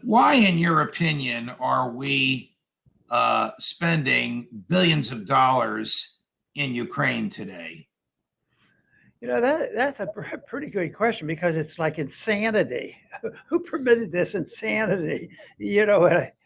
why, in your opinion, are we spending billions of dollars in Ukraine today? That's a pretty good question because it's like insanity. Who permitted this insanity?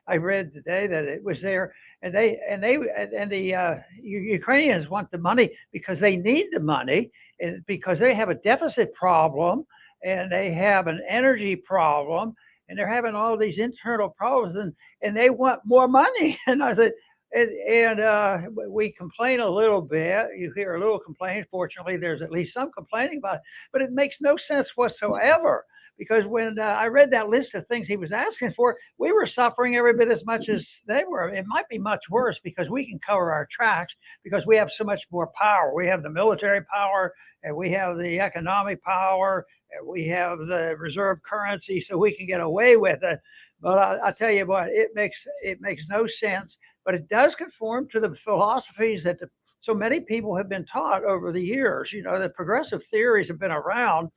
I read today that it was there, and the Ukrainians want the money because they need the money, and because they have a deficit problem, and they have an energy problem, and they're having all these internal problems, and they want more money. And I said, and we complain a little bit. You hear a little complaining. Fortunately, there's at least some complaining about it, but it makes no sense whatsoever. Because when I read that list of things he was asking for, we were suffering every bit as much as they were. It might be much worse because we can cover our tracks because we have so much more power. We have the military power, and we have the economic power, and we have the reserve currency, so we can get away with it. But I tell you what, it makes no sense, but it does conform to the philosophies that so many people have been taught over the years. The progressive theories have been around,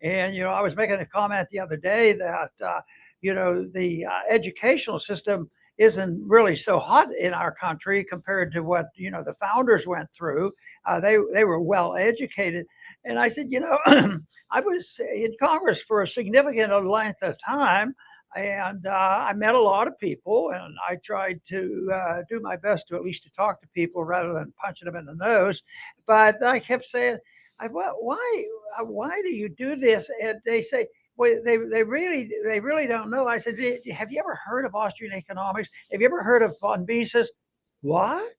and I was making a comment the other day that the educational system isn't really so hot in our country compared to what the founders went through. They were well educated, and I said, I was in Congress for a significant length of time, and I met a lot of people, and I tried to do my best to at least to talk to people rather than punching them in the nose. But I kept saying, well, why do you do this? And they say, well, they really don't know. I said, have you ever heard of Austrian economics? Have you ever heard of von Mises? What?